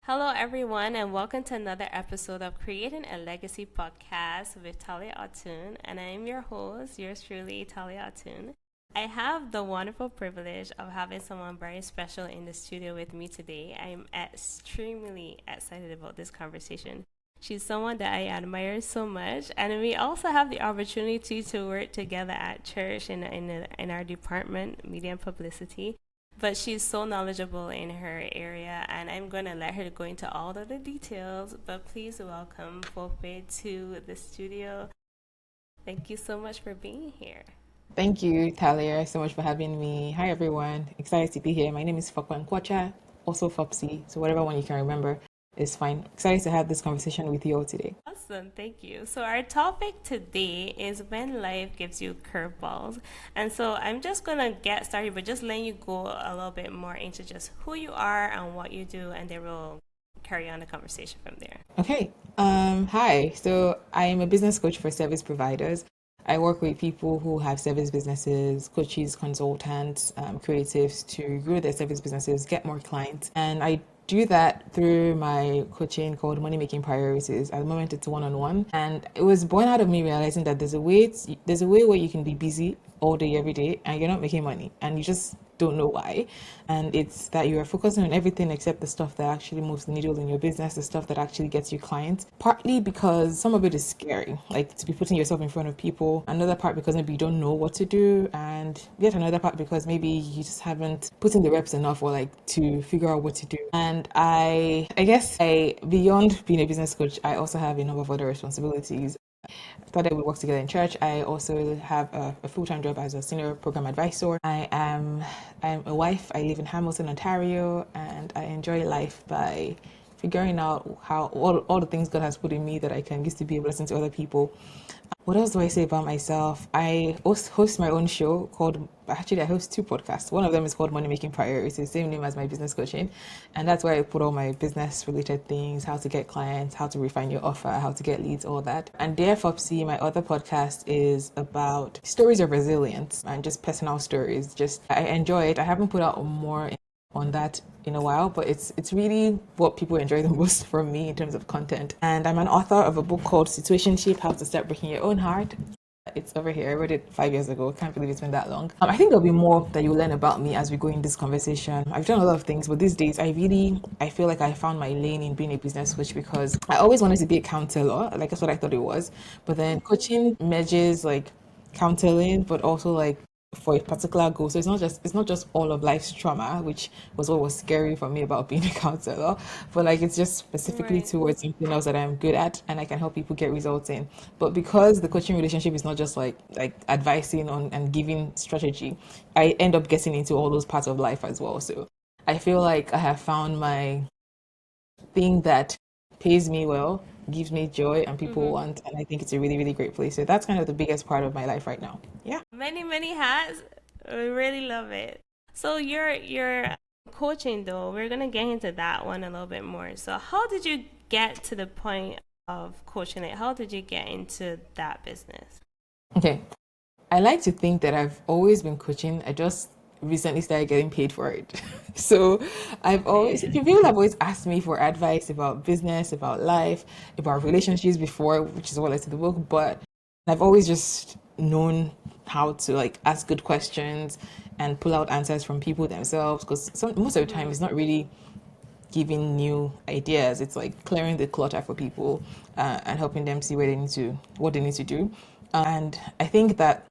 Hello, everyone, and welcome to another episode of Creating a Legacy podcast with Thalia Ottun. And I am your host, yours truly, Thalia Ottun. I have the wonderful privilege of having someone very special in the studio with me today. I'm extremely excited about this conversation. She's someone that I admire so much, and we also have the opportunity to work together at church in our department, media and publicity. But she's so knowledgeable in her area, and I'm going to let her go into all of the details. But please welcome Fope to the studio. Thank you so much for being here. Thank you, Thalia, so much for having me. Hi, everyone. Excited to be here. My name is Fope Nkwocha, also Fopsy. So whatever one you can remember is fine. Excited to have this conversation with you all today. Awesome, thank you. So, our topic today is when life gives you curveballs. And so, I'm just going to get started, but just letting you go a little bit more into just who you are and what you do, and then we'll carry on the conversation from there. Okay. Hi. So I am a business coach for service providers. I work with people who have service businesses, coaches, consultants, creatives to grow their service businesses, get more clients. And I do that through my coaching called Money Making Priorities. At the moment, it's one-on-one, and it was born out of me realizing that there's a way where you can be busy all day, every day, and you're not making money, and you just don't know why. And it's that you are focusing on everything except the stuff that actually moves the needle in your business, the stuff that actually gets you clients. Partly because some of it is scary, like to be putting yourself in front of people. Another part because maybe you don't know what to do. And yet another part because maybe you just haven't put in the reps enough or like to figure out what to do. And I guess beyond being a business coach, I also have a number of other responsibilities. Thought that we work together in church. I also have a full-time job as a senior program advisor. I'm a wife. I live in Hamilton, Ontario, and I enjoy life by figuring out how all the things God has put in me that I can use to be a blessing to other people. What else do I say about myself? I host my own show called, actually, I host two podcasts. One of them is called Money Making Priorities, the same name as my business coaching. And that's where I put all my business related things, how to get clients, how to refine your offer, how to get leads, all that. And Dear Fopsy, my other podcast is about stories of resilience and just personal stories. Just, I enjoy it. I haven't put out more on that in a while, but it's really what people enjoy the most from me in terms of content. And I'm an author of a book called Situationship: How to Start Breaking Your Own Heart. It's over here. I wrote it 5 years ago. Can't believe it's been that long. I think there'll be more that you'll learn about me as we go in this conversation. I've done a lot of things, but these days I feel like I found my lane in being a business coach because I always wanted to be a counselor. Like that's what I thought it was. But then coaching merges like counseling, but also like for a particular goal. So it's not just all of life's trauma, which was what was scary for me about being a counselor, but like it's just specifically Right. towards something else that I'm good at and I can help people get results in. But because the coaching relationship is not just like advising on and giving strategy, I end up getting into all those parts of life as well. So I feel like I have found my thing that pays me well, gives me joy, and people Mm-hmm. want. And I think it's a really, really great place. So that's kind of the biggest part of my life right now. Yeah. Many, many hats. I really love it. So your coaching though, we're gonna get into that one a little bit more. So how did you get to the point of coaching it? How did you get into that business? Okay. I like to think that I've always been coaching. I just recently started getting paid for it. So I've always, Okay. people have always asked me for advice about business, about life, about relationships before, which is what led to the book. But I've always just known how to like ask good questions and pull out answers from people themselves. Because most of the time, Mm-hmm. it's not really giving new ideas. It's like clearing the clutter for people and helping them see what they need to do. And I think that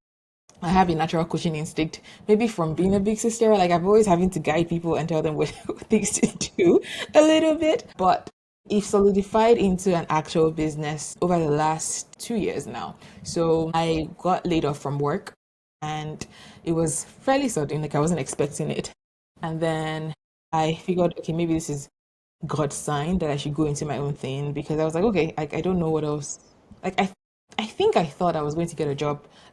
I have a natural coaching instinct, maybe from being a big sister. Like I've always having to guide people and tell them what things to do a little bit. But it solidified into an actual business over the last 2 years now. So I got laid off from work and it was fairly sudden, like I wasn't expecting it. And then I figured, okay, maybe this is God's sign that I should go into my own thing because I was like, okay, I don't know what else. Like I think I thought I was going to get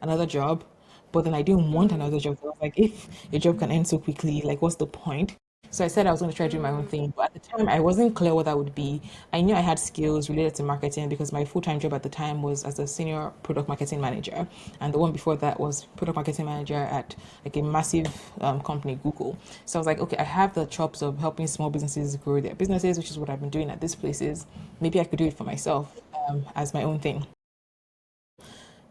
another job, but then I didn't want Mm-hmm. another job. So I was like, if your job can end so quickly, like what's the point? So I said I was going to try doing my own thing. But at the time, I wasn't clear what that would be. I knew I had skills related to marketing because my full time job at the time was as a senior product marketing manager. And the one before that was product marketing manager at like a massive company, Google. So I was like, okay, I have the chops of helping small businesses grow their businesses, which is what I've been doing at these places. Maybe I could do it for myself as my own thing.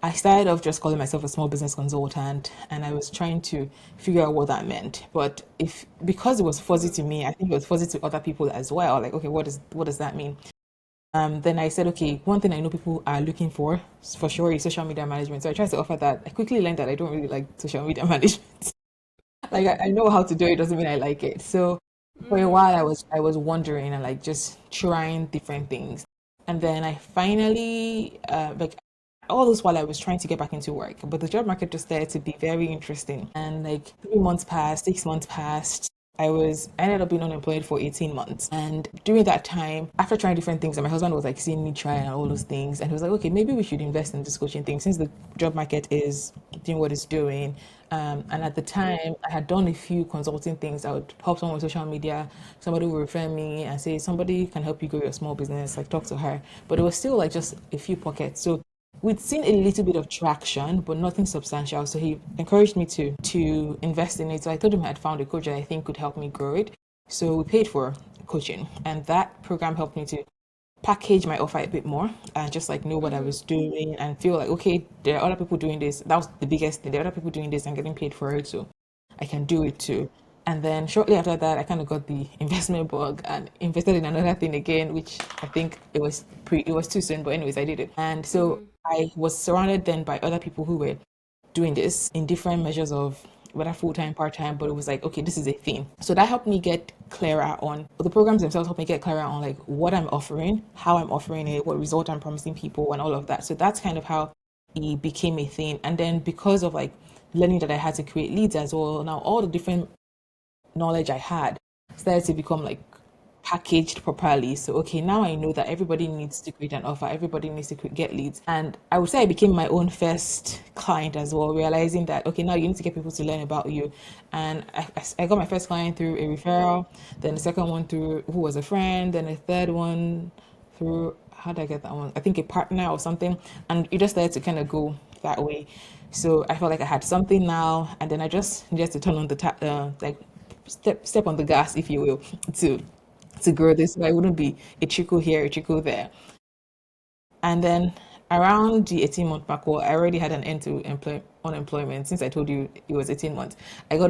I started off just calling myself a small business consultant and I was trying to figure out what that meant. But if because it was fuzzy to me, I think it was fuzzy to other people as well. Like, okay, what does that mean? Then I said, okay, one thing I know people are looking for sure is social media management. So I tried to offer that. I quickly learned that I don't really like social media management. Like I know how to do it, doesn't mean I like it. So for a while I was wondering and like just trying different things. And then I finally like all this while I was trying to get back into work, but the job market just started to be very interesting. And like 3 months passed, 6 months passed. I ended up being unemployed for 18 months. And during that time, after trying different things, and my husband was like seeing me try and all those things, and he was like, okay, maybe we should invest in this coaching thing since the job market is doing what it's doing. And at the time, I had done a few consulting things. I would help someone with social media. Somebody would refer me and say, somebody can help you grow your small business, like talk to her. But it was still like just a few pockets. So we'd seen a little bit of traction, but nothing substantial. So he encouraged me to invest in it. So I told him I had found a coach that I think could help me grow it. So we paid for coaching, and that program helped me to package my offer a bit more and just like know what I was doing and feel like okay, there are other people doing this. That was the biggest thing. There are other people doing this and getting paid for it, so I can do it too. And then shortly after that, I kind of got the investment bug and invested in another thing again, which I think it was too soon, but anyways, I did it. And so I was surrounded then by other people who were doing this in different measures of whether full time, part time, but it was like, okay, this is a thing. So that helped me get clearer on the programs themselves, helped me get clearer on like what I'm offering, how I'm offering it, what result I'm promising people, and all of that. So that's kind of how it became a thing. And then because of like learning that I had to create leads as well, now all the different knowledge I had started to become like packaged properly. So, okay, now I know that everybody needs to create an offer, everybody needs to get leads. And I would say I became my own first client as well, realizing that, okay, now you need to get people to learn about you. And I got my first client through a referral, then the second one through who was a friend, then a third one through, how did I get that one? I think a partner or something. And it just started to kind of go that way. So I felt like I had something now, and then I just needed to turn on the tap, like step on the gas, if you will, to grow this. So I wouldn't be a trickle here, a trickle there. And then around the 18-month mark, well, I already had an end to unemployment since I told you it was 18 months. I go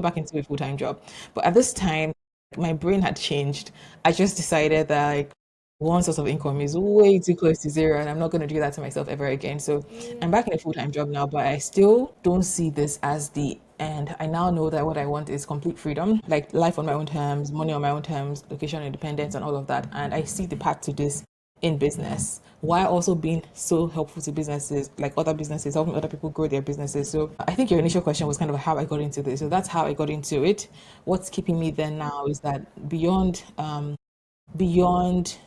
back into a full-time job. But at this time, my brain had changed. I just decided that like one source of income is way too close to zero and I'm not going to do that to myself ever again. So I'm Yeah. back in a full-time job now, but I still don't see this as the end. I now know that what I want is complete freedom, like life on my own terms, money on my own terms, location independence, and all of that. And I see the path to this in business while also being so helpful to businesses, like other businesses, helping other people grow their businesses. So I think your initial question was kind of how I got into this. So that's how I got into it. What's keeping me there now is that beyond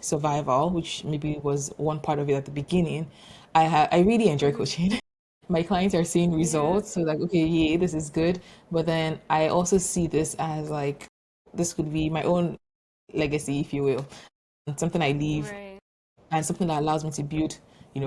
survival, which maybe was one part of it at the beginning, I really enjoy coaching. My clients are seeing Yeah. results, so like, okay, yeah, this is good. But then I also see this as like this could be my own legacy, if you will, and something I leave Right. and something that allows me to build,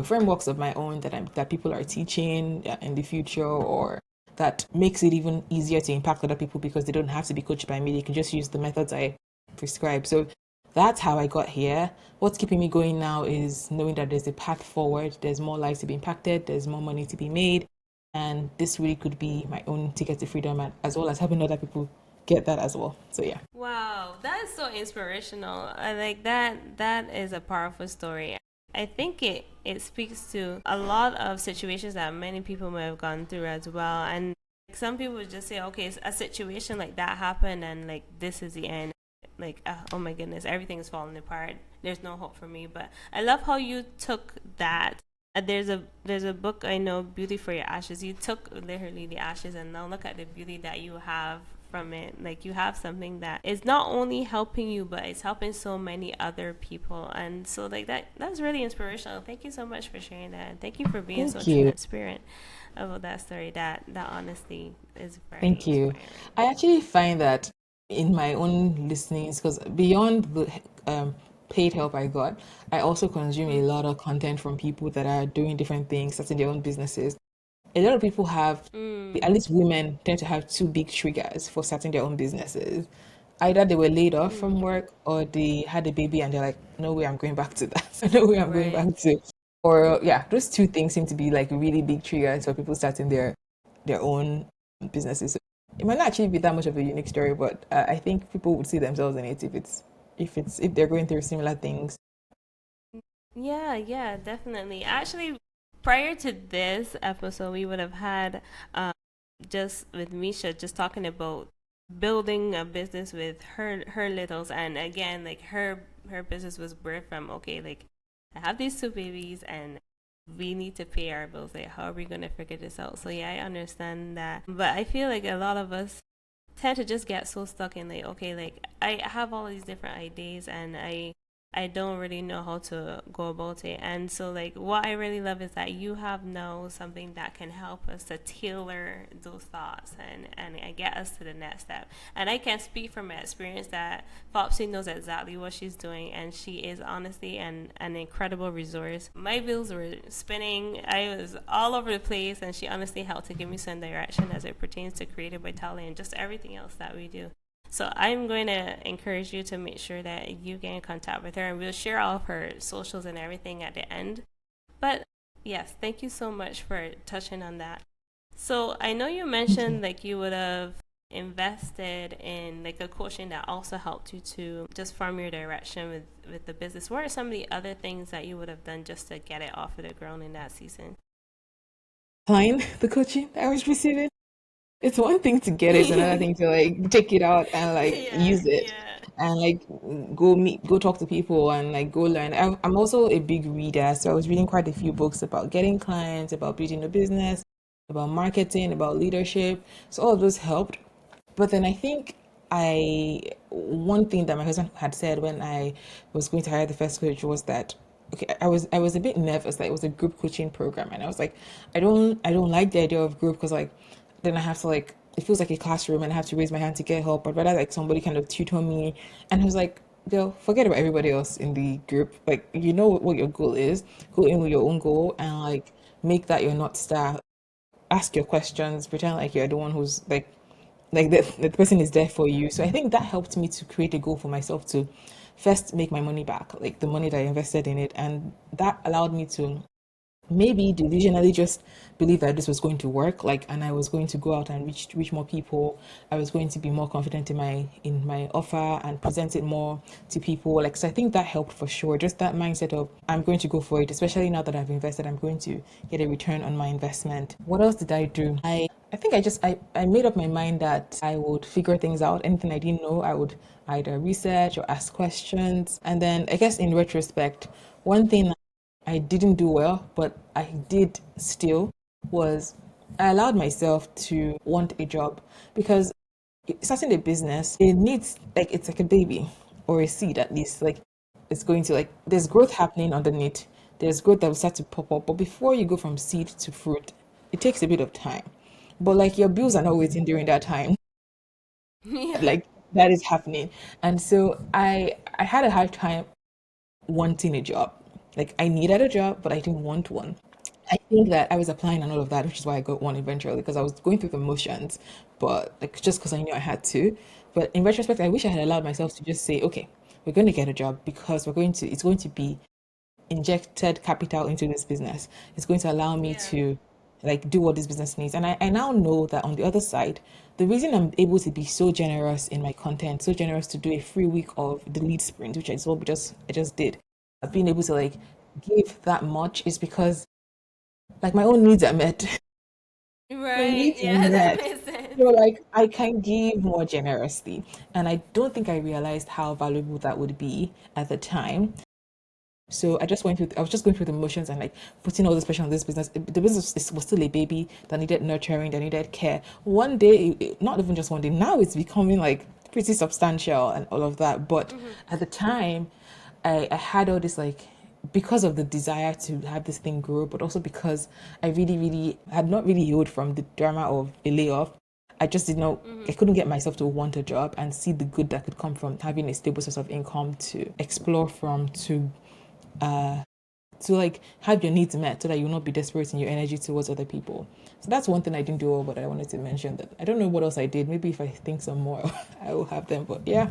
frameworks of my own that people are teaching in the future, or that makes it even easier to impact other people because they don't have to be coached by me. They can just use the methods I prescribe. So that's how I got here. What's keeping me going now is knowing that there's a path forward. There's more lives to be impacted. There's more money to be made, and this really could be my own ticket to freedom, as well as helping other people get that as well. So yeah. Wow, that is so inspirational. I like that. That is a powerful story. I think it speaks to a lot of situations that many people may have gone through as well. And some people would just say, okay, a situation like that happened, and like this is the end. Like, oh my goodness, everything is falling apart. There's no hope for me. But I love how you took that. There's a book I know, Beauty for Your Ashes. You took literally the ashes, and now look at the beauty that you have from it. Like, you have something that is not only helping you, but it's helping so many other people. And so like that's really inspirational. Thank you so much for sharing that, and thank you for being so Thank you. transparent about that story. That honestly is very Thank you. inspiring. I actually find that in my own listenings, because beyond the paid help I got, I also consume a lot of content from people that are doing different things, starting their own businesses. A lot of people have, at least women tend to have two big triggers for starting their own businesses. Either they were laid off from work or they had a baby and they're like, no way I'm going back to that. No way I'm going Right. back to. Or yeah, those two things seem to be like really big triggers for people starting their own businesses. So it might not actually be that much of a unique story, but I think people would see themselves in it if they're going through similar things. Yeah, yeah, definitely. Actually, prior to this episode, we would have had just with Misha just talking about building a business with her littles, and again, like her business was birthed from, okay, like I have these two babies and we need to pay our bills. Like, how are we gonna figure this out? So yeah, I understand that, but I feel like a lot of us tend to just get so stuck in like, okay, like I have all these different ideas and I don't really know how to go about it. And so like what I really love is that you have now something that can help us to tailor those thoughts and get us to the next step. And I can speak from my experience that Fopsy knows exactly what she's doing, and she is honestly an incredible resource. My wheels were spinning. I was all over the place, and she honestly helped to give me some direction as it pertains to creative vitality and just everything else that we do. So I'm going to encourage you to make sure that you get in contact with her, and we'll share all of her socials and everything at the end. But yes, thank you so much for touching on that. So I know you mentioned like you would have invested in like a coaching that also helped you to just form your direction with the business. What are some of the other things that you would have done just to get it off of the ground in that season? Fine, the coaching I was receiving. It's one thing to get it, it's another thing to like take it out and like Yeah, use it yeah. and like go talk to people and like go learn. I'm also a big reader, so I was reading quite a few books about getting clients, about building a business, about marketing, about leadership. So all of those helped. But then I think I one thing that my husband had said when I was going to hire the first coach was that okay, I was a bit nervous that it was a group coaching program, and I was like, I don't like the idea of group because like then I have to like it feels like a classroom and I have to raise my hand to get help. I'd rather like somebody kind of tutor me. And I was like, girl, forget about everybody else in the group. Like you know what your goal is. Go in with your own goal and like make that your North Star. Ask your questions, pretend like you're the one who's like the person is there for you. So I think that helped me to create a goal for myself to first make my money back, like the money that I invested in it. And that allowed me to maybe delusionally just believe that this was going to work, like, and I was going to go out and reach more people. I was going to be more confident in my offer and present it more to people, like, so I think that helped for sure, just that mindset of I'm going to go for it, especially now that I've invested, I'm going to get a return on my investment. What else did I do? I think I made up my mind that I would figure things out. Anything I didn't know, I would either research or ask questions. And then I guess in retrospect, one thing I didn't do well, but I did still, was I allowed myself to want a job because starting a business, it needs like it's like a baby or a seed at least. Like it's going to like there's growth happening underneath. There's growth that will start to pop up. But before you go from seed to fruit, it takes a bit of time. But like your bills are not waiting during that time. Yeah. Like that is happening. And so I had a hard time wanting a job. Like I needed a job, but I didn't want one. I think that I was applying and all of that, which is why I got one eventually because I was going through the motions, but like just because I knew I had to. But in retrospect, I wish I had allowed myself to just say, okay, we're going to get a job because it's going to be injected capital into this business. It's going to allow me Yeah. to like do what this business needs. And I now know that on the other side, the reason I'm able to be so generous in my content, so generous to do a free week of the lead sprint, which I just did, I've been able to like give that much is because like my own needs are met. My Right. needs are Yeah, that met. makes sense. So like I can give more generously. And I don't think I realized how valuable that would be at the time. So I was just going through the motions and like putting all this pressure on this business. The business was still a baby that needed nurturing, that needed care. One day, not even just one day, now it's becoming like pretty substantial and all of that. But at the time, I had all this like, because of the desire to have this thing grow, but also because I really, really had not really healed from the drama of a layoff. I just did not, I couldn't get myself to want a job and see the good that could come from having a stable source of income to explore from, to like have your needs met so that you'll not be desperate in your energy towards other people. So that's one thing I didn't do well, but I wanted to mention that. I don't know what else I did. Maybe if I think some more, I will have them. But yeah,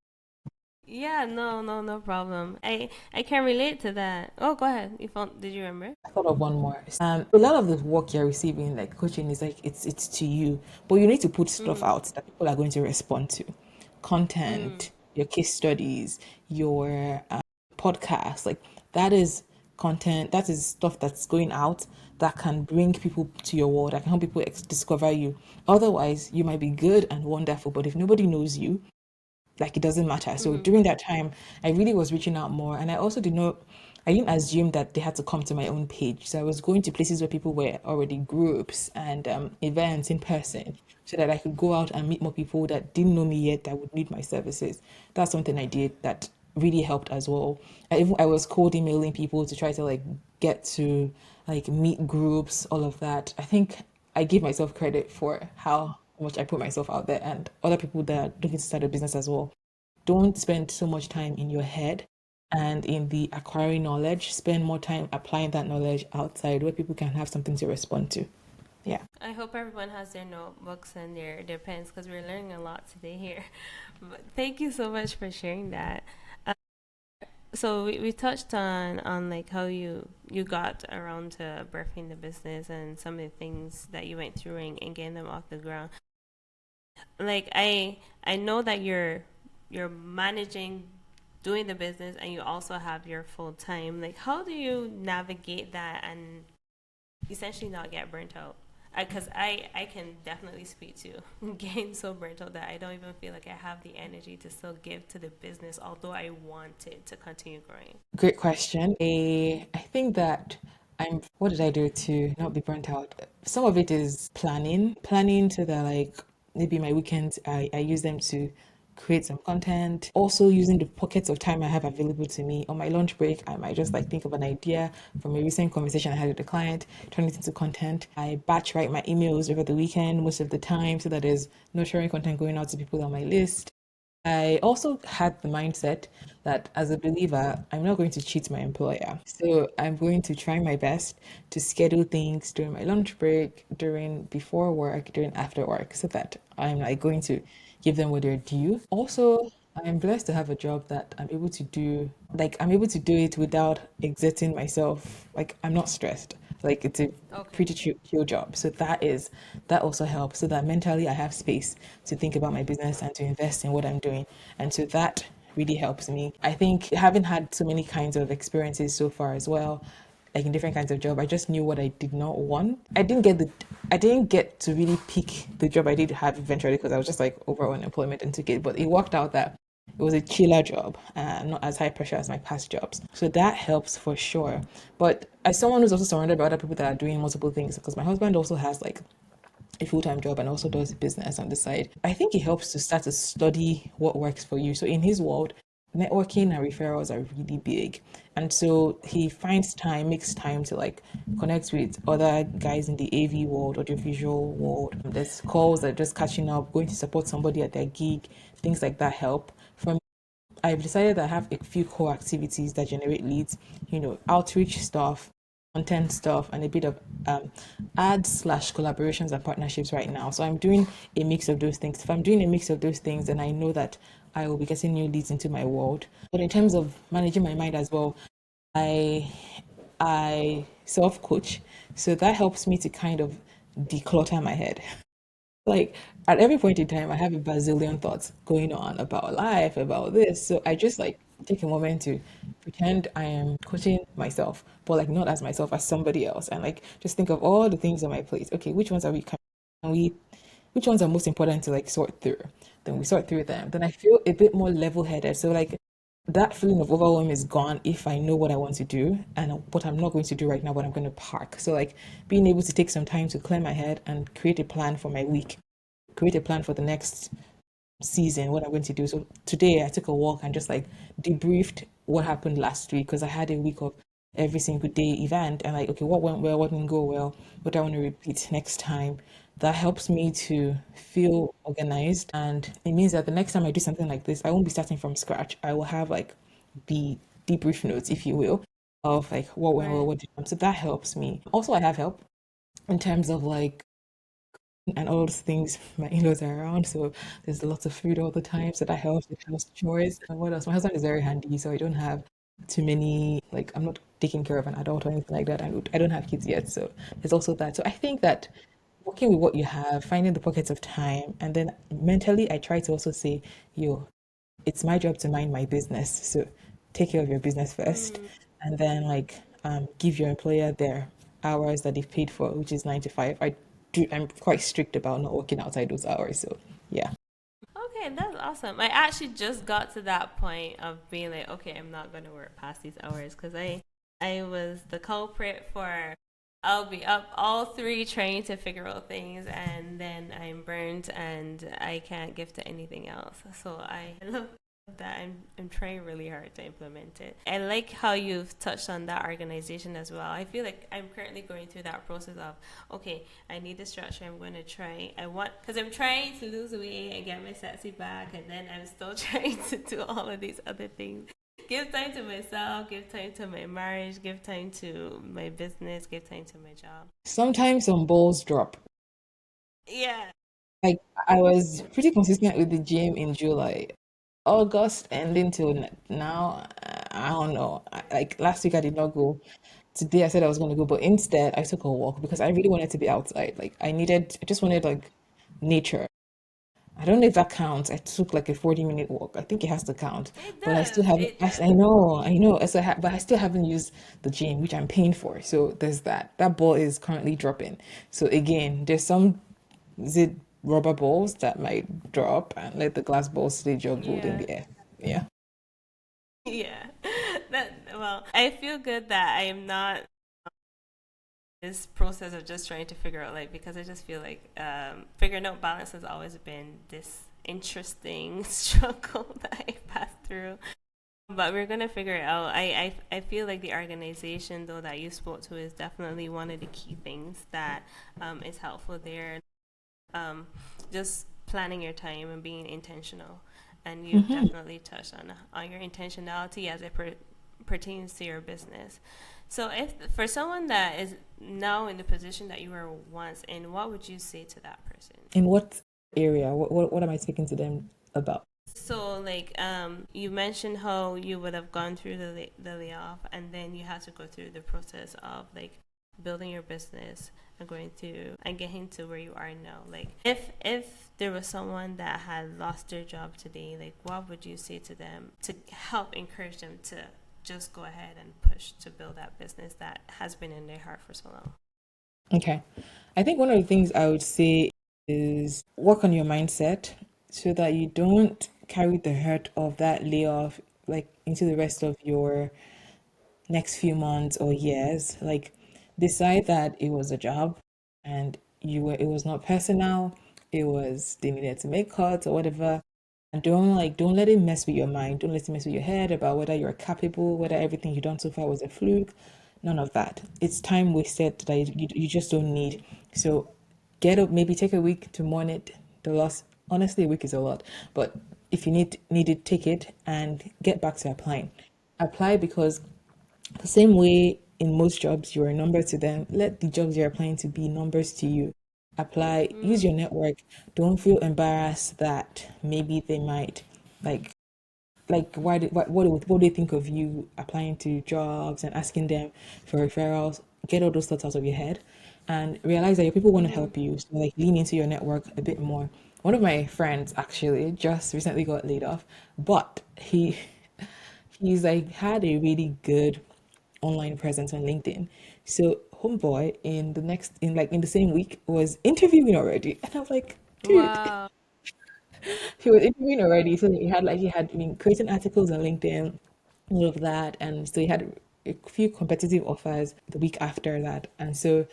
Yeah, no, no, no problem. I can relate to that. Oh, go ahead. Did you remember? I thought of one more. A lot of the work you're receiving, like coaching, is like it's to you, but you need to put stuff Mm, out that people are going to respond to, mm, content, your case studies, your podcast. Like that is content. That is stuff that's going out that can bring people to your world. That can help people discover you. Otherwise, you might be good and wonderful, but if nobody knows you, like it doesn't matter. So mm. during that time, I really was reaching out more, and I also I didn't assume that they had to come to my own page. So I was going to places where people were already groups and events in person, so that I could go out and meet more people that didn't know me yet that would need my services. That's something I did that really helped as well. I was cold emailing people to try to like get to like meet groups, all of that. I think I give myself credit for how much I put myself out there, and other people that are looking to start a business as well. Don't spend so much time in your head and in the acquiring knowledge. Spend more time applying that knowledge outside where people can have something to respond to. Yeah. I hope everyone has their notebooks and their pens because we're learning a lot today here. But thank you so much for sharing that. So we touched on like how you got around to birthing the business and some of the things that you went through and getting them off the ground. Like I know that you're managing doing the business and you also have your full time. Like how do you navigate that and essentially not get burnt out? Because I can definitely speak to getting so burnt out that I don't even feel like I have the energy to still give to the business, although I want it to continue growing. Great question. I think that what did I do to not be burnt out? Some of it is planning so that like maybe my weekends, I use them to create some content. Also using the pockets of time I have available to me. On my lunch break, I might just like think of an idea from a recent conversation I had with a client, turn it into content. I batch write my emails over the weekend most of the time so that there's nurturing content going out to people on my list. I also had the mindset that as a believer, I'm not going to cheat my employer. So I'm going to try my best to schedule things during my lunch break, during before work, during after work, so that I'm like going to give them what they're due. Also, I'm blessed to have a job that I'm able to do, like I'm able to do it without exerting myself. Like I'm not stressed. Like it's a Okay. pretty chill job. So that also helps so that mentally I have space to think about my business and to invest in what I'm doing. And so that really helps me. I think having had so many kinds of experiences so far as well, like in different kinds of job, I just knew what I did not want. I didn't get to really pick the job I did have eventually because I was just like over unemployment and took it. But it worked out that it was a chiller job and not as high pressure as my past jobs. So that helps for sure. But as someone who's also surrounded by other people that are doing multiple things, because my husband also has like a full-time job and also does business on the side, I think it helps to start to study what works for you. So in his world, networking and referrals are really big. And so he finds time, makes time to like connect with other guys in the AV world, audiovisual world. There's calls that are just catching up, going to support somebody at their gig, things like that help. For I've decided that I have a few core activities that generate leads, outreach stuff, content stuff, and a bit of ads slash collaborations and partnerships right now. So I'm doing a mix of those things. If I'm doing a mix of those things, then I know that I will be getting new leads into my world. But in terms of managing my mind as well, I I self coach, so that helps me to kind of declutter my head. Like at every point in time, I have a bazillion thoughts going on about life, about this. So I just like take a moment to pretend I am coaching myself, but like not as myself, as somebody else, and like just think of all the things on my plate. Okay, which ones are can we, which ones are most important to like sort through? Then we sort through them. Then I feel a bit more level-headed. So like that feeling of overwhelm is gone if I know what I want to do and what I'm not going to do right now, what I'm going to park. So like being able to take some time to clear my head and create a plan for my week, create a plan for the next season, what I'm going to do. So today I took a walk and just like debriefed what happened last week because I had a week of every single day event and like, okay, what went well, what didn't go well, what do I want to repeat next time. that helps me to feel organized. And it means that the next time I do something like this, I won't be starting from scratch. I will have like the debrief notes, if you will, of like what went well, Right. what didn't. So that helps me. Also, I have help in terms of like and all those things. My in-laws are around, so there's lots of food all the time, so that helps with house chores. And what else? My husband is very handy, so I don't have too many, like I'm not taking care of an adult or anything like that. I don't have kids yet, so there's also that. So I think that working with what you have, finding the pockets of time, and then mentally I try to also say, yo, it's my job to mind my business. So take care of your business first, Mm. and then like give your employer their hours that they've paid for, which is 9 to 5. I'm quite strict about not working outside those hours. So yeah. Okay, that's awesome. I actually just got to that point of being like, okay, I'm not going to work past these hours because I was the culprit for I'll be up all three trying to figure out things and then I'm burnt and I can't give to anything else. So I love that I'm trying really hard to implement it. I like how you've touched on that organization as well. I feel like I'm currently going through that process of okay, I need the structure. I'm going to try. I want because I'm trying to lose weight and get my sexy back, and then I'm still trying to do all of these other things. Give time to myself. Give time to my marriage. Give time to my business. Give time to my job. Sometimes some balls drop. Yeah. Like I was pretty consistent with the gym in July. August ending till now, I don't know. Like last week, I did not go. Today, I said I was going to go, but instead, I took a walk because I really wanted to be outside. I just wanted like nature. I don't know if that counts. I took like a 40-minute walk. I think it has to count, It but I still does. haven't. It does. I know. So but I still haven't used the gym, which I'm paying for. So there's that. That ball is currently dropping. So again, there's some zit rubber balls that might drop and let the glass balls stay juggled in Yeah. the air. Yeah. Yeah. That well, I feel good that I am not this process of just trying to figure out like because I just feel like figuring out balance has always been this interesting struggle that I passed through. But we're gonna figure it out. I feel like the organization though that you spoke to is definitely one of the key things that is helpful there. Um, just planning your time and being intentional. And you've Hmm. definitely touched on your intentionality as it pertains to your business. So, if for someone that is now in the position that you were once in, what would you say to that person? In what area? What am I speaking to them about? So, like, you mentioned how you would have gone through the layoff, and then you had to go through the process of like building your business and going through and getting to where you are now. Like, if there was someone that had lost their job today, like, what would you say to them to help encourage them to just go ahead and push to build that business that has been in their heart for so long? Okay. I think one of the things I would say is work on your mindset so that you don't carry the hurt of that layoff like into the rest of your next few months or years. Like decide that it was a job and it was not personal. It was they needed to make cuts or whatever. And don't let it mess with your mind. Don't let it mess with your head about whether you're capable, whether everything you've done so far was a fluke. None of that. It's time wasted that you just don't need. So get up, maybe take a week to mourn it, the loss. Honestly, a week is a lot, but if you need it, take it and get back to applying. Apply because the same way in most jobs you're a number to them, let the jobs you're applying to be numbers to you. Apply, use Mm, your network. Don't feel embarrassed that maybe they might like what do they think of you applying to jobs and asking them for referrals. Get all those thoughts out of your head and realize that your people want to mm-hmm. help you, so like lean into your network a bit more. One of my friends actually just recently got laid off, but he's like had a really good online presence on LinkedIn. So homeboy in the same week was interviewing already. And I was like, dude, Wow. he was interviewing already. So he had been creating articles on LinkedIn, all of that. And so he had a few competitive offers the week after that. And so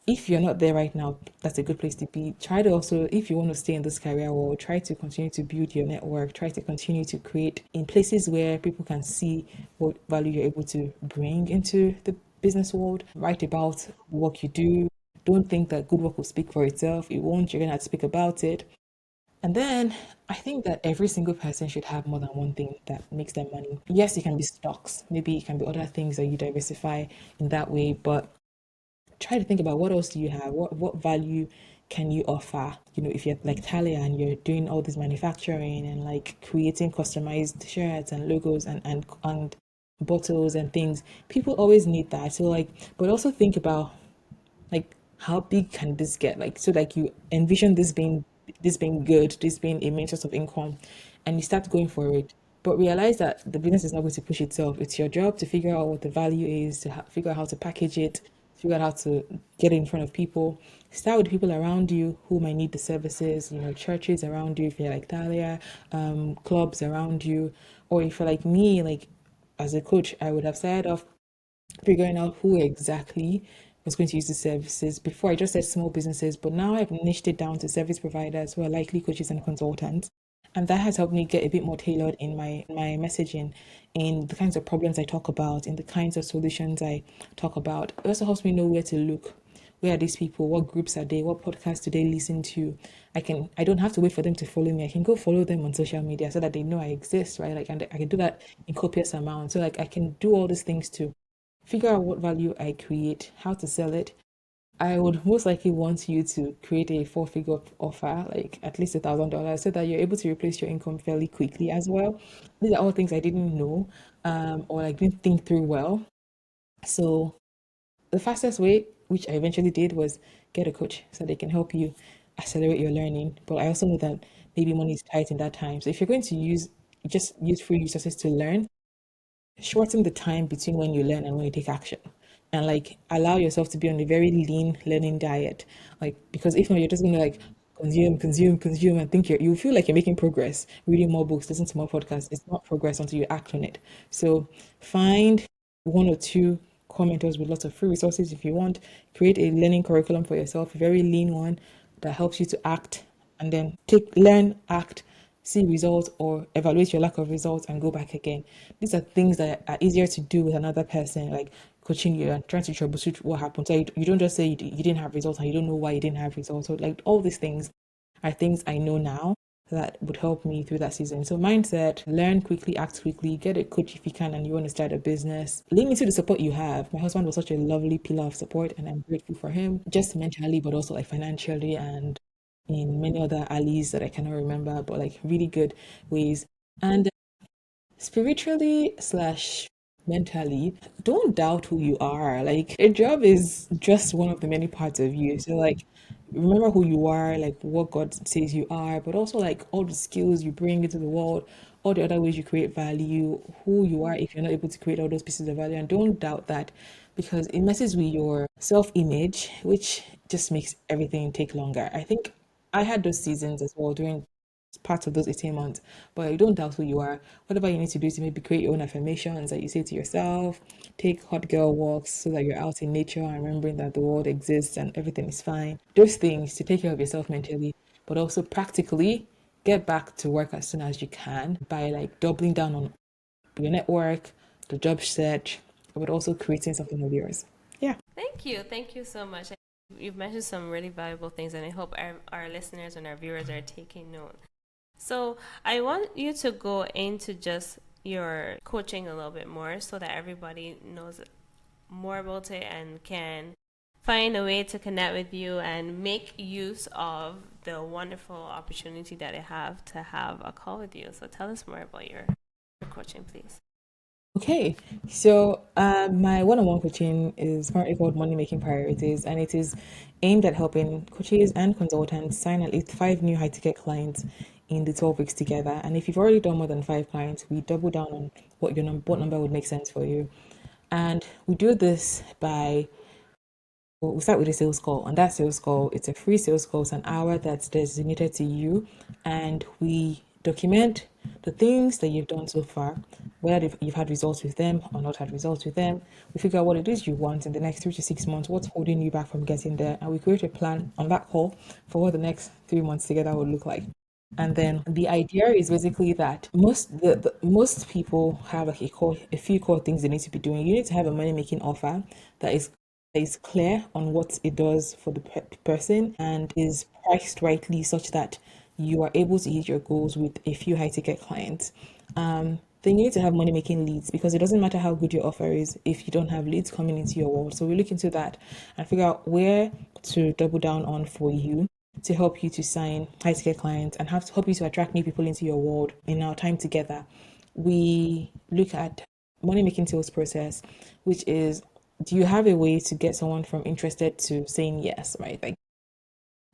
if you're not there right now, that's a good place to be. Try to also, if you want to stay in this career world, try to continue to build your network. Try to continue to create in places where people can see what value you're able to bring into the business world. Write about the work you do. Don't think that good work will speak for itself. It won't. You're gonna have to speak about it. And then I think that every single person should have more than one thing that makes them money. Yes, it can be stocks. Maybe it can be other things that you diversify in that way, but try to think about what else do you have? What value can you offer? If you're like Thalia and you're doing all this manufacturing and like creating customized shirts and logos and bottles and things, people always need that. So like, but also think about like how big can this get, like, so like you envision this being good, this being a main source of income, and you start going for it, but realize that the business is not going to push itself. It's your job to figure out what the value is, to figure out how to package it, figure out how to get it in front of people. Start with people around you who might need the services, churches around you if you're like Thalia, clubs around you, or if you're like me, like as a coach, I would have started off figuring out who exactly was going to use the services. Before I just said small businesses, but now I've niched it down to service providers who are likely coaches and consultants. And that has helped me get a bit more tailored in my messaging, in the kinds of problems I talk about, in the kinds of solutions I talk about. It also helps me know where to look. Where are these people? What groups are they? What podcasts do they listen to? I don't have to wait for them to follow me. I can go follow them on social media so that they know I exist, right? Like, and I can do that in copious amounts. So like I can do all these things too, figure out what value I create, how to sell it. I would most likely want you to create a four-figure offer, like at least $1,000, so that you're able to replace your income fairly quickly as well. These are all things I didn't know, or like didn't think through well. So the fastest way, which I eventually did, was get a coach so they can help you accelerate your learning. But I also know that maybe money is tight in that time. So if you're going to use free resources to learn, shorten the time between when you learn and when you take action, and like allow yourself to be on a very lean learning diet, like, because if not, you're just gonna like consume and think you feel like you're making progress reading more books, listen to more podcasts. It's not progress until you act on it. So find one or two core mentors with lots of free resources if you want. Create a learning curriculum for yourself, a very lean one that helps you to act, and then learn, act, see results, or evaluate your lack of results and go back again. These are things that are easier to do with another person, like coaching you and trying to troubleshoot what happened. So you don't just say you didn't have results and you don't know why you didn't have results. So like all these things are things I know now that would help me through that season. So mindset, learn quickly, act quickly, get a coach if you can and you want to start a business. Lean into the support you have. My husband was such a lovely pillar of support and I'm grateful for him, just mentally, but also like financially and in many other alleys that I cannot remember, but like really good ways. And spiritually slash mentally, don't doubt who you are. Like, a job is just one of the many parts of you. So like, remember who you are, like what God says you are, but also like all the skills you bring into the world, all the other ways you create value, who you are if you're not able to create all those pieces of value. And don't doubt that, because it messes with your self-image, which just makes everything take longer. I think I had those seasons as well during part of those 18 months. But you don't doubt who you are. Whatever you need to do to maybe create your own affirmations that you say to yourself, take hot girl walks so that you're out in nature and remembering that the world exists and everything is fine. Those things to take care of yourself mentally, but also practically get back to work as soon as you can by like doubling down on your network, the job search, but also creating something of yours. Yeah. Thank you so much. You've mentioned some really valuable things, and I hope our listeners and our viewers are taking note. So I want you to go into just your coaching a little bit more so that everybody knows more about it and can find a way to connect with you and make use of the wonderful opportunity that I have to have a call with you. So tell us more about your coaching, please. Okay, so my one-on-one coaching is currently called Money Making Priorities, and it is aimed at helping coaches and consultants sign at least five new high-ticket clients in the 12 weeks together. And if you've already done more than five clients, we double down on what number would make sense for you. And we do this by we start with a sales call. On that sales call, it's a free sales call. It's an hour that's designated to you, and we document the things that you've done so far, whether you've had results with them or not had results with them. We figure out what it is you want in the next 3 to 6 months, what's holding you back from getting there, and we create a plan on that call for what the next 3 months together would look like. And then the idea is basically that most people have like a few core things they need to be doing. You need to have a money making offer that is is clear on what it does for the person and is priced rightly such that you are able to hit your goals with a few high ticket clients. Then you need to have money making leads because it doesn't matter how good your offer is if you don't have leads coming into your world. So we look into that and figure out where to double down on for you to help you to sign high ticket clients and have to help you to attract new people into your world in our time together. We look at money making sales process, which is, do you have a way to get someone from interested to saying yes, right? Like,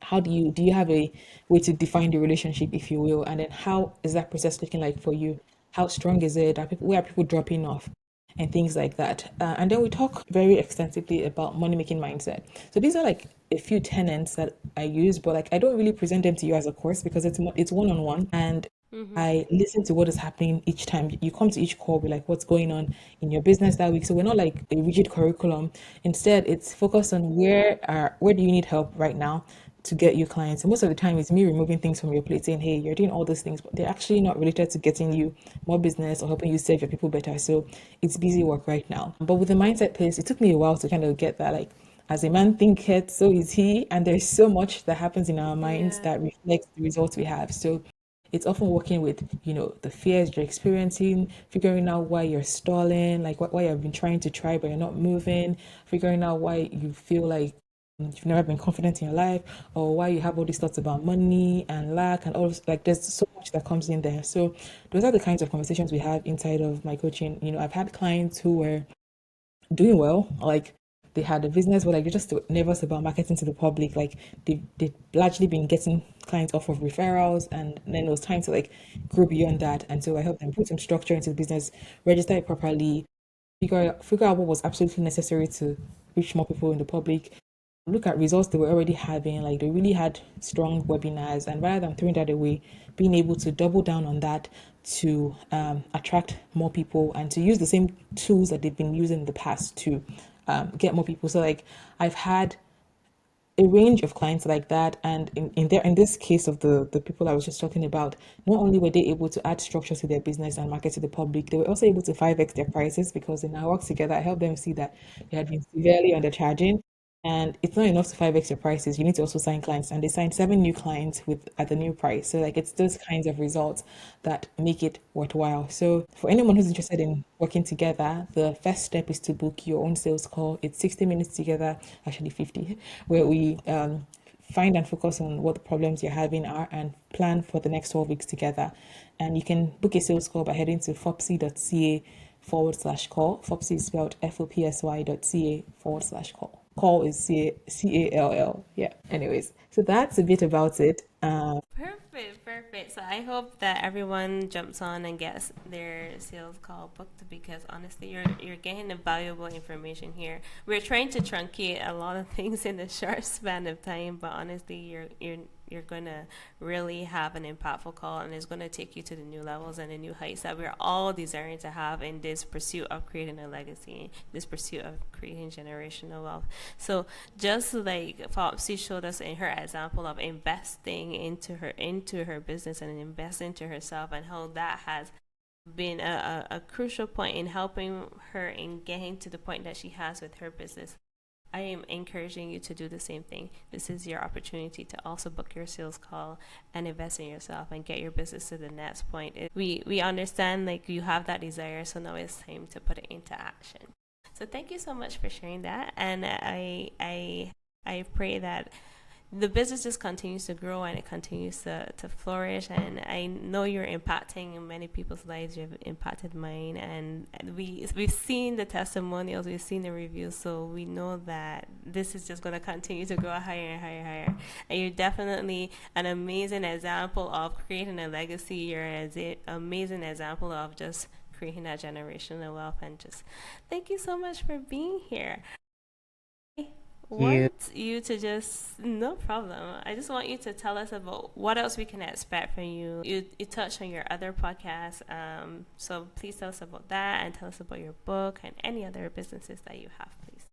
how do you have a way to define the relationship, if you will, and then how is that process looking like for you? How strong is it? Where are people dropping off? And things like that. And then we talk very extensively about money making mindset. So these are like a few tenets that I use, but like I don't really present them to you as a course because it's one on one, and Mm-hmm. I listen to what is happening each time. You come to each call, be like, what's going on in your business that week. So we're not like a rigid curriculum. Instead, it's focused on where do you need help right now to get you clients. And most of the time, it's me removing things from your plate, saying, hey, you're doing all those things, but they're actually not related to getting you more business or helping you serve your people better. So it's busy work right now. But with the mindset piece, it took me a while to kind of get that, like, as a man thinketh, so is he. And there's so much that happens in our minds Yeah. that reflects the results we have. So it's often working with, the fears you're experiencing, figuring out why you're stalling, like why you've been trying to try but you're not moving, figuring out why you feel like you've never been confident in your life, or why you have all these thoughts about money and lack and all like there's so much that comes in there. So those are the kinds of conversations we have inside of my coaching. I've had clients who were doing well. Like they had a business, but like they're just nervous about marketing to the public. Like they've largely been getting clients off of referrals, and then it was time to like grow beyond that. And so I helped them put some structure into the business, register it properly, figure out what was absolutely necessary to reach more people in the public, look at results they were already having. Like they really had strong webinars, and rather than throwing that away, being able to double down on that to attract more people and to use the same tools that they've been using in the past to get more people. So like I've had a range of clients like that, and in this case of the people I was just talking about, not only were they able to add structure to their business and market to the public, they were also able to 5x their prices because in our work together I helped them see that they had been severely undercharging, and it's not enough to 5x your prices. You need to also sign clients, and they signed 7 new clients with at the new price. So like it's those kinds of results that make it worthwhile. So for anyone who's interested in working together, the first step is to book your own sales call. It's 60 minutes together, actually 50, where we find and focus on what the problems you're having are and plan for the next 12 weeks together. And you can book a sales call by heading to fopsy.ca/call. Fopsy is spelled fopsy.ca/call. Call is CALL. Yeah. Anyways, so that's a bit about it. Perfect, perfect. So I hope that everyone jumps on and gets their sales call booked because honestly, you're getting a valuable information here. We're trying to truncate a lot of things in a short span of time, but honestly, you're gonna really have an impactful call, and it's gonna take you to the new levels and the new heights that we're all desiring to have in this pursuit of creating a legacy, this pursuit of creating generational wealth. So just like Fopsy showed us in her example of investing into her business and investing into herself, and how that has been a crucial point in helping her in getting to the point that she has with her business. I am encouraging you to do the same thing. This is your opportunity to also book your sales call and invest in yourself and get your business to the next point. We understand like you have that desire, so now it's time to put it into action. So thank you so much for sharing that, and I pray that the business just continues to grow and it continues to flourish. And I know you're impacting many people's lives. You've impacted mine, and we've seen the testimonials, we've seen the reviews, so we know that this is just going to continue to go higher and higher and higher. And you're definitely an amazing example of creating a legacy. You're an amazing example of just creating that generational wealth. And just thank you so much for being here. Yeah. Want you to just no problem. I just want you to tell us about what else we can expect from you. You touched on your other podcast, so please tell us about that and tell us about your book and any other businesses that you have, please.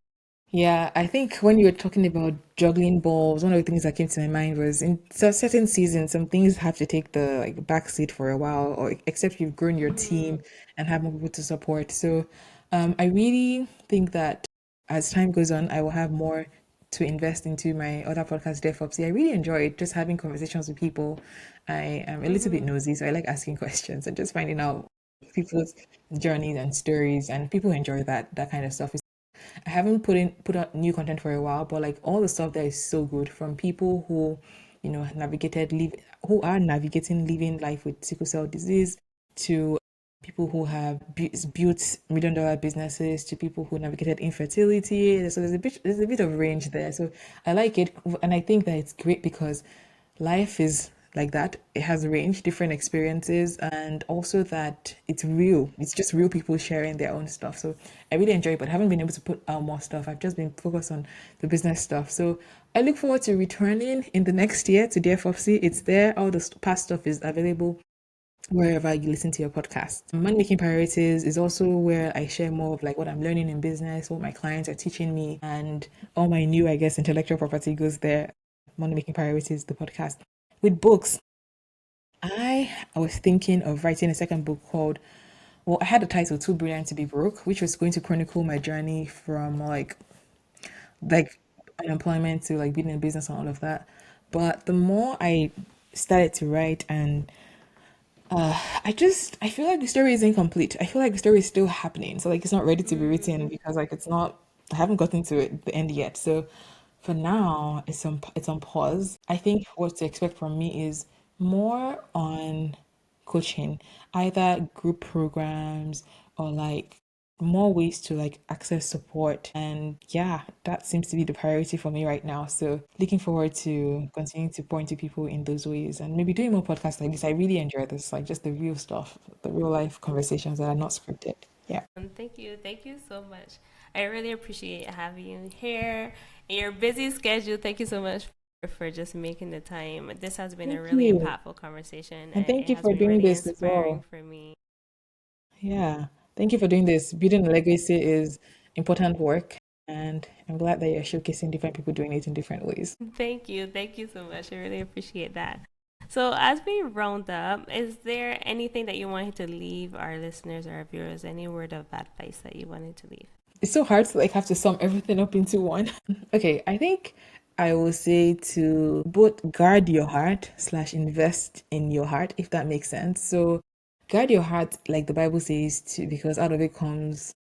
Yeah, I think when you were talking about juggling balls, one of the things that came to my mind was in certain seasons, some things have to take the like back seat for a while, or except you've grown your Mm-hmm. team and have more people to support. So, I really think that as time goes on, I will have more to invest into my other podcast, Dear Fopsy. I really enjoy it, just having conversations with people. I am a little bit nosy, so I like asking questions and just finding out people's journeys and stories, and people enjoy that kind of stuff. I haven't put out new content for a while, but like all the stuff there is so good from people who, who are navigating living life with sickle cell disease, to people who have built million-dollar businesses, to people who navigated infertility. So there's a bit of range there. So I like it, and I think that it's great because life is like that. It has range, different experiences, and also that it's real. It's just real people sharing their own stuff. So I really enjoy it, but I haven't been able to put out more stuff. I've just been focused on the business stuff. So I look forward to returning in the next year to Dear Fopsy. It's there. All the past stuff is available wherever you listen to your podcast. Money Making Priorities is also where I share more of like what I'm learning in business, what my clients are teaching me, and all my new, I guess, intellectual property goes there. Money Making Priorities, the podcast. With books, I was thinking of writing a second book called, well, I had the title Too Brilliant to Be Broke, which was going to chronicle my journey from like unemployment to like being in business and all of that. But the more I started to write, and I feel like the story is incomplete. I feel like the story is still happening. So like it's not ready to be written because like it's not, I haven't gotten to the end yet. So for now it's on pause. I think what to expect from me is more on coaching, either group programs or like more ways to like access support. And yeah, that seems to be the priority for me right now. So looking forward to continuing to point to people in those ways and maybe doing more podcasts like this. I really enjoy this, like just the real stuff, the real life conversations that are not scripted. Yeah. Thank you. Thank you so much. I really appreciate having you here in your busy schedule. Thank you so much for just making the time. This has been a Thank really you. impactful conversation, And and thank it you has for been doing really this as inspiring well. for me. Yeah. Thank you for doing this. Building a legacy is important work. And I'm glad that you're showcasing different people doing it in different ways. Thank you. Thank you so much. I really appreciate that. So, as we round up, is there anything that you wanted to leave our listeners or our viewers? Any word of advice that you wanted to leave? It's so hard to like have to sum everything up into one. Okay, I think I will say to both guard your heart slash invest in your heart, if that makes sense. So guard your heart, like the Bible says, to because out of it comes,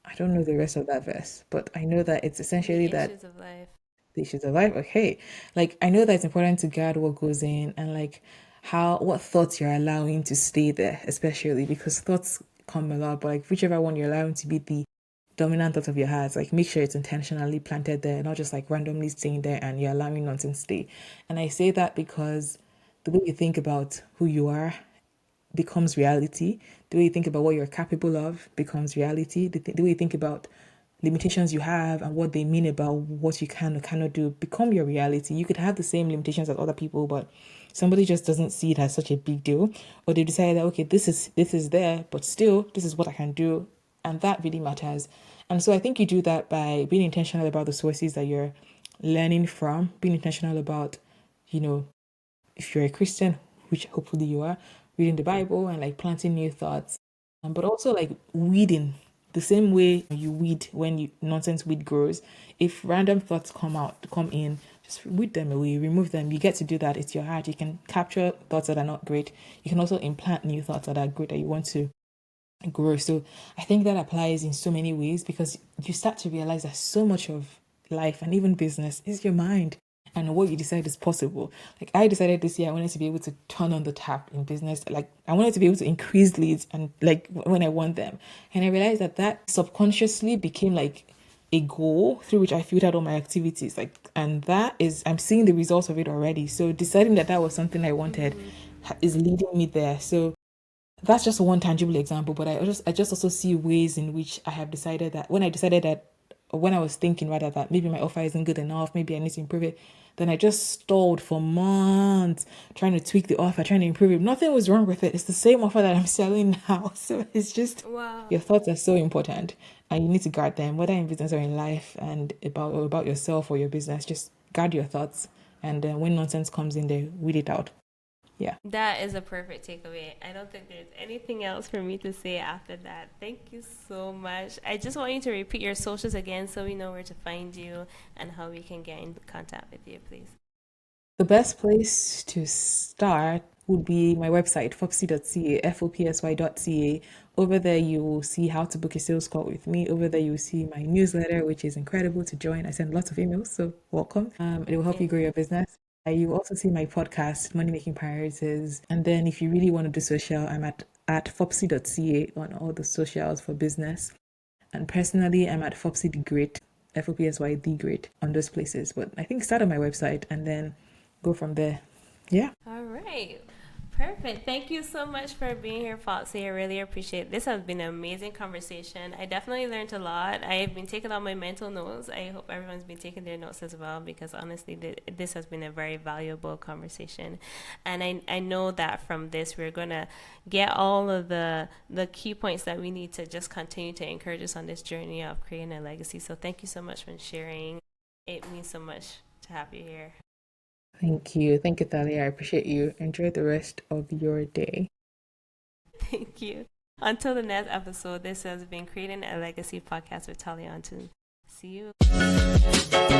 I don't know the rest of that verse, but I know that it's essentially The that issues of life. they should survive. Okay. Like I know that it's important to guard what goes in and like what thoughts you're allowing to stay there, especially because thoughts come a lot, but like whichever one you're allowing to be the dominant thought of your heart, like make sure it's intentionally planted there, not just like randomly staying there and you're allowing nonsense stay. And I say that because the way you think about who you are becomes reality. The way you think about what you're capable of becomes reality. The way you think about limitations you have and what they mean about what you can or cannot do become your reality. You could have the same limitations as other people, but somebody just doesn't see it as such a big deal, or they decide that okay, this is there, but still this is what I can do, and that really matters. And so I think you do that by being intentional about the sources that you're learning from, being intentional about, you know, if you're a Christian, which hopefully you are, reading the Bible and like planting new thoughts, but also like weeding the same way you weed when you nonsense weed grows. If random thoughts come in, just weed them away, remove them. You get to do that. It's your heart. You can capture thoughts that are not great. You can also implant new thoughts that are great that you want to grow. So I think that applies in so many ways because you start to realize that so much of life and even business is your mind and what you decide is possible. Like I decided this year I wanted to be able to turn on the tap in business. Like I wanted to be able to increase leads and like when I want them. And I realized that subconsciously became like a goal through which I filtered all my activities. Like, and that is, I'm seeing the results of it already. So deciding that that was something I wanted is leading me there. So that's just one tangible example, but I just also see ways in which I have decided that when I was thinking rather that maybe my offer isn't good enough, maybe I need to improve it, then I just stalled for months trying to tweak the offer, trying to improve it. Nothing was wrong with it. It's the same offer that I'm selling now. So it's just Wow. your thoughts are so important and you need to guard them, whether in business or in life and about yourself or your business. Just guard your thoughts and when nonsense comes in there, weed it out. Yeah. That is a perfect takeaway. I don't think there's anything else for me to say after that. Thank you so much. I just want you to repeat your socials again so we know where to find you and how we can get in contact with you, please. The best place to start would be my website, fopsy.ca, fopsy.ca. Over there, you will see how to book a sales call with me. Over there, you will see my newsletter, which is incredible to join. I send lots of emails, so welcome. It will help you grow your business. You will also see my podcast, Money Making Priorities. And then if you really want to do social, I'm at fopsy.ca on all the socials for business. And personally, I'm at Fopsy the Great, Fopsy the Great on those places. But I think start on my website and then go from there. Yeah. All right. Perfect. Thank you so much for being here, Fopsy. I really appreciate it. This has been an amazing conversation. I definitely learned a lot. I've been taking all my mental notes. I hope everyone's been taking their notes as well, because honestly, this has been a very valuable conversation. And I know that from this, we're going to get all of the key points that we need to just continue to encourage us on this journey of creating a legacy. So thank you so much for sharing. It means so much to have you here. Thank you. Thank you, Thalia. I appreciate you. Enjoy the rest of your day. Thank you. Until the next episode, this has been Creating a Legacy podcast with Thalia Ottun. See you.